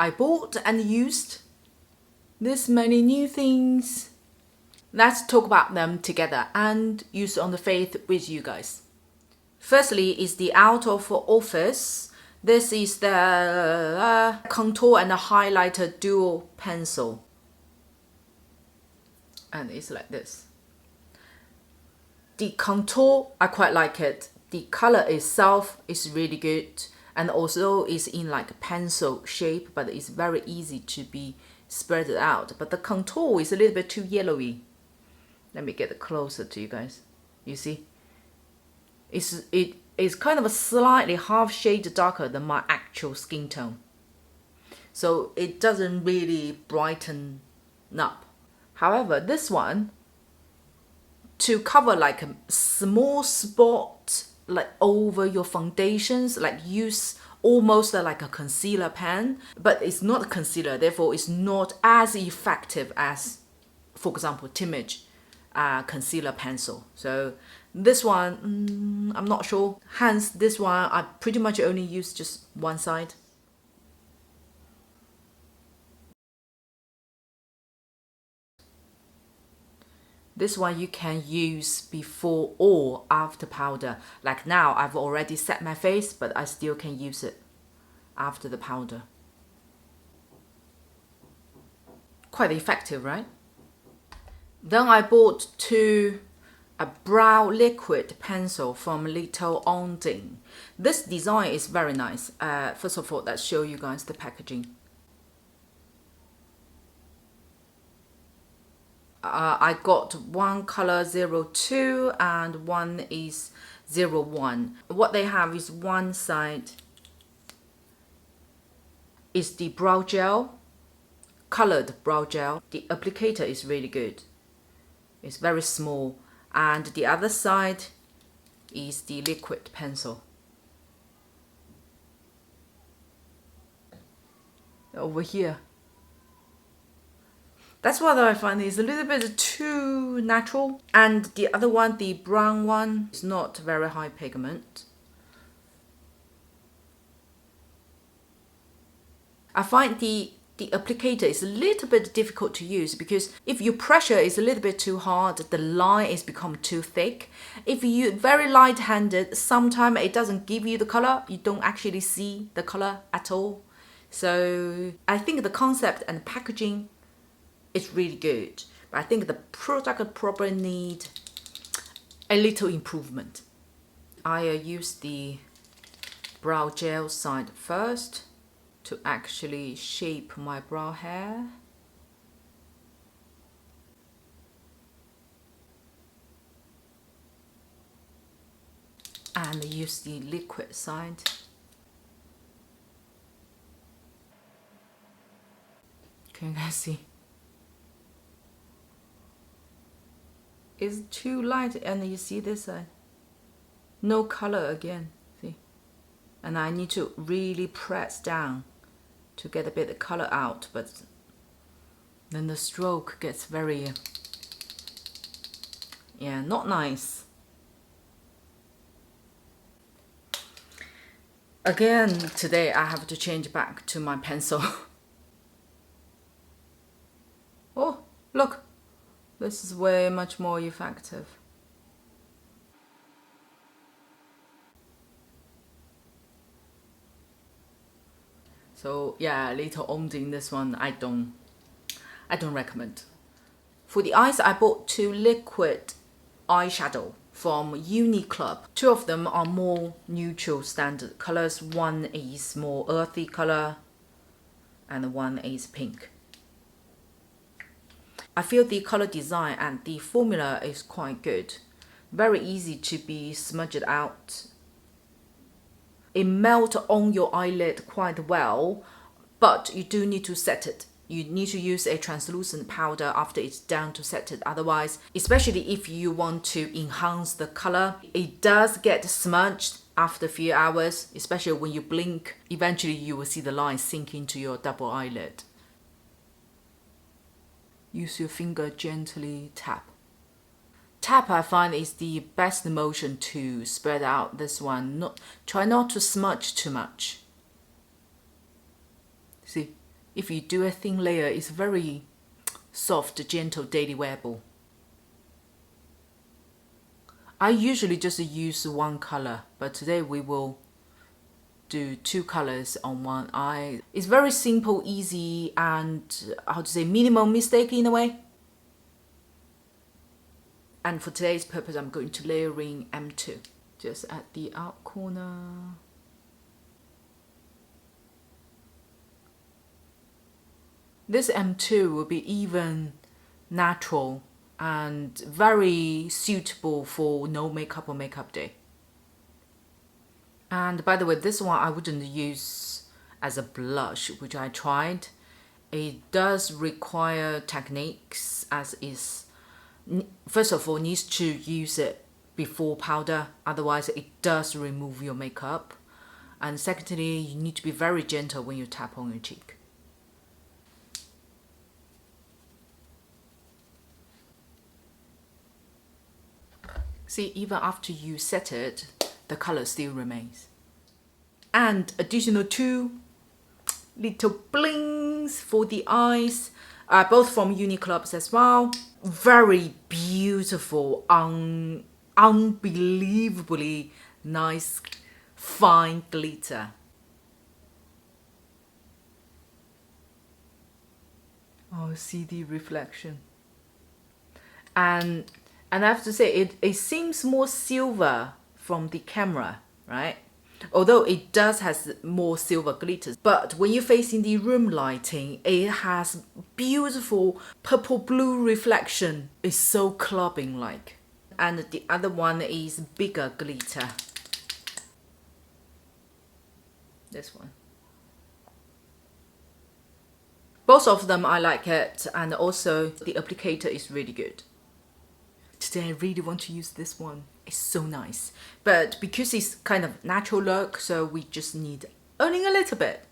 I bought and used this many new things. Let's talk about them together and use on the face with you guys. Firstly is the OutOfOffice. This is the contour and the highlighter dual pencil. And it's like this. The contour, I quite like it. The color itself is really good. And also is in like a pencil shape, but it's very easy to be spread out. But the contour is a little bit too yellowy. Let me get it closer to you guys. You see? It's kind of a slightly half shade darker than my actual skin tone. So it doesn't really brighten up. However, this one, to cover like a small spot like over your foundations, like use almost like a concealer pen, but it's not a concealer, therefore it's not as effective as, for example, Timage concealer pencil. So this one, I'm not sure. Hence, this one I pretty much only use just one side. This one you can use before or after powder. Like now, I've already set my face, but I still can use it after the powder. Quite effective, right? Then I bought a brow liquid pencil from Little Ondine. This design is very nice. First of all, let's show you guys the packaging. I got one color 02 and one is 01. What they have is one side is the brow gel, colored brow gel. The applicator is really good. It's very small. And the other side is the liquid pencil. Over here. That's what I find is a little bit too natural. And the other one, the brown one, is not very high pigment. I find the applicator is a little bit difficult to use because if your pressure is a little bit too hard, the line is become too thick. If you're very light-handed, sometimes it doesn't give you the color. You don't actually see the color at all. So I think the concept and packaging is really good, but I think the product probably need a little improvement. I use the brow gel side first to actually shape my brow hair. And use the liquid side. Can you guys see? It's too light, and you see this side, no color again, see? And I need to really press down to get a bit of color out, but then the stroke gets very, yeah, not nice. Again, today I have to change back to my pencil. Oh, look. This is way much more effective. So yeah, Little Ondine, this one I don't recommend. For the eyes, I bought two liquid eyeshadow from UNNY. Two of them are more neutral standard colors. One is more earthy color and one is pink. I feel the color design and the formula is quite good. Very easy to be smudged out. It melts on your eyelid quite well, but you do need to set it. You need to use a translucent powder after it's done to set it. Otherwise, especially if you want to enhance the color, it does get smudged after a few hours, especially when you blink. Eventually, you will see the line sink into your double eyelid. Use your finger gently tap. Tap, I find, is the best motion to spread out this one. Try not to smudge too much. See, If you do a thin layer, it's very soft, gentle, daily wearable. I usually just use one color, but today we will do 2 colors on one eye. It's very simple, easy, and how to say, minimal mistake in a way. And for today's purpose, I'm going to layer in M2 just at the out corner. This M2 will be even natural and very suitable for no makeup or makeup day. And by the way, this one I wouldn't use as a blush, which I tried. It does require techniques, as is, first of all, needs to use it before powder, otherwise it does remove your makeup. And secondly, you need to be very gentle when you tap on your cheek. See, even after you set it, the color still remains. And additional 2 little blings for the eyes, both from UNNY as well. Very beautiful, unbelievably nice, fine glitter. Oh, see the reflection. And I have to say, it seems more silver from the camera, right? Although it does has more silver glitters, but when you're facing the room lighting, it has beautiful purple blue reflection. It's so clubbing like. And the other one is bigger glitter. This one. Both of them I like it, and also the applicator is really good. Today I really want to use this one. It's so nice. But because it's kind of natural look, so we just need owning a little bit.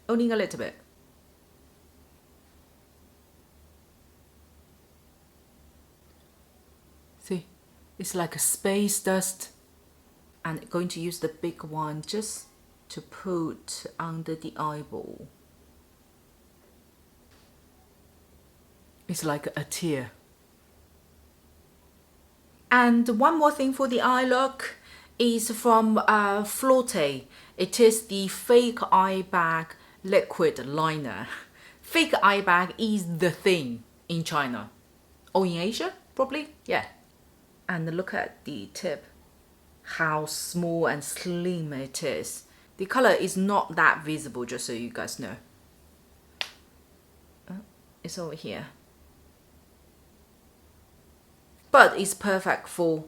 See, it's like a space dust. And going to use the big one just to put under the eyeball. It's like a tear. And one more thing for the eye look is from Flortte. It is the Fake Eye Bag Liquid Liner. Fake eye bag is the thing in China. Or in Asia, probably, yeah. And look at the tip. How small and slim it is. The color is not that visible, just so you guys know. It's over here. But it's perfect for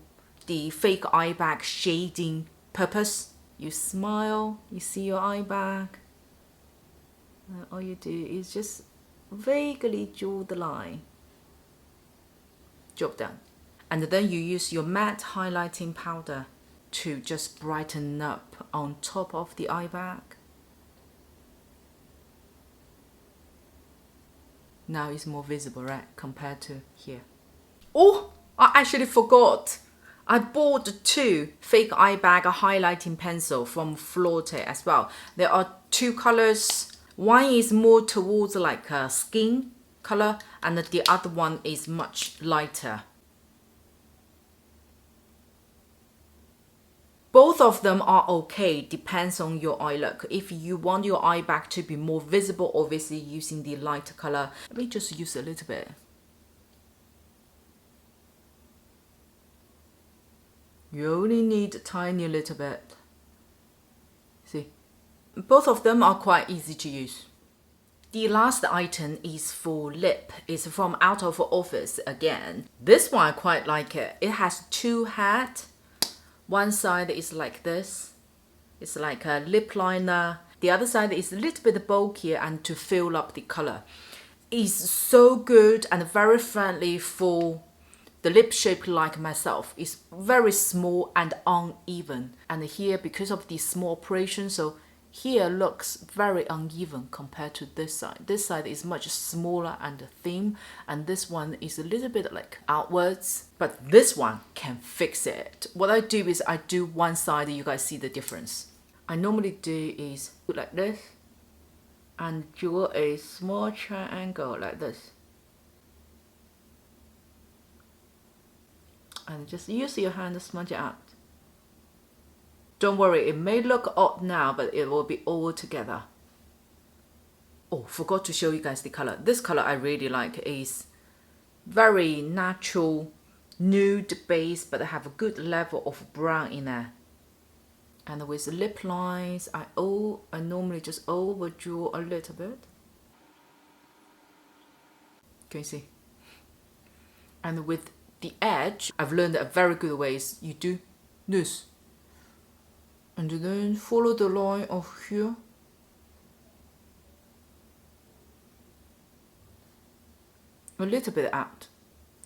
the fake eye bag shading purpose. You smile, you see your eye bag. All you do is just vaguely draw the line. Job done. And then you use your matte highlighting powder to just brighten up on top of the eye bag. Now it's more visible, right, compared to here. Oh! I actually forgot. I bought 2 fake eye bag highlighting pencil from Flortte as well. There are 2 colors. One is more towards like a skin color, and the other one is much lighter. Both of them are okay, depends on your eye look. If you want your eye bag to be more visible, obviously using the lighter color. Let me just use a little bit. You only need a tiny little bit. See, both of them are quite easy to use. The last item is for lip. It's from OutOfOffice again. This one I quite like it. It has 2 heads. One side is like this. It's like a lip liner. The other side is a little bit bulkier and to fill up the color. It's so good and very friendly for the lip shape like myself. Is very small and uneven, and here because of the small operation, so here looks very uneven compared to this side. This side is much smaller and thin, and this one is a little bit like outwards, but this one can fix it. What I do is I do one side, you guys see the difference. I normally do is put like this and draw a small triangle like this. And just use your hand to smudge it out. Don't worry, it may look odd now, but it will be all together. Oh, forgot to show you guys the color. This color I really like. Is very natural nude base, but I have a good level of brown in there. And with the lip lines, I normally just overdraw a little bit. Can you see? And with the edge, I've learned a very good way is you do this. And then follow the line of here. A little bit out.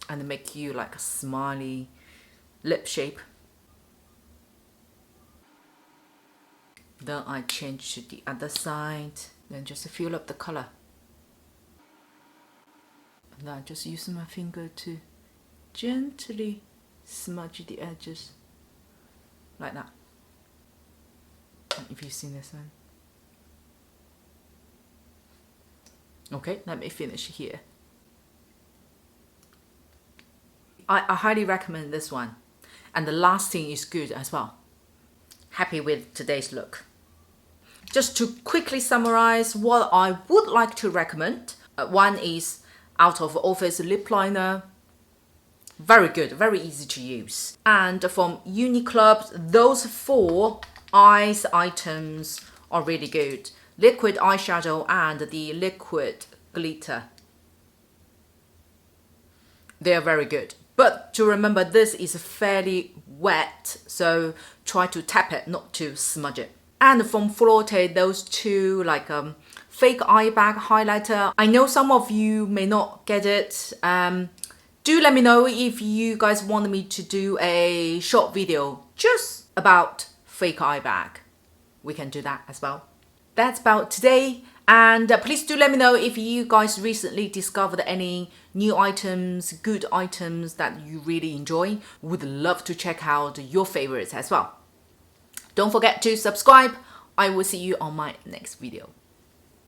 And make you like a smiley lip shape. Then I change to the other side. Then just fill up the color. And then I just use my finger to gently smudge the edges. Like that. If you've seen this one. Okay, let me finish here. I highly recommend this one. And the last thing is good as well. Happy with today's look. Just to quickly summarize what I would like to recommend. One is OutOfOffice lip liner. Very good, very easy to use. And from UNNY, those 4 eyes items are really good. Liquid eyeshadow and the liquid glitter. They are very good. But to remember, this is fairly wet, so try to tap it, not to smudge it. And from Flortte, those 2 like fake eye bag highlighter. I know some of you may not get it. Do let me know if you guys want me to do a short video just about fake eye bag. We can do that as well. That's about today. And please do let me know if you guys recently discovered any new items, good items that you really enjoy. Would love to check out your favorites as well. Don't forget to subscribe. I will see you on my next video.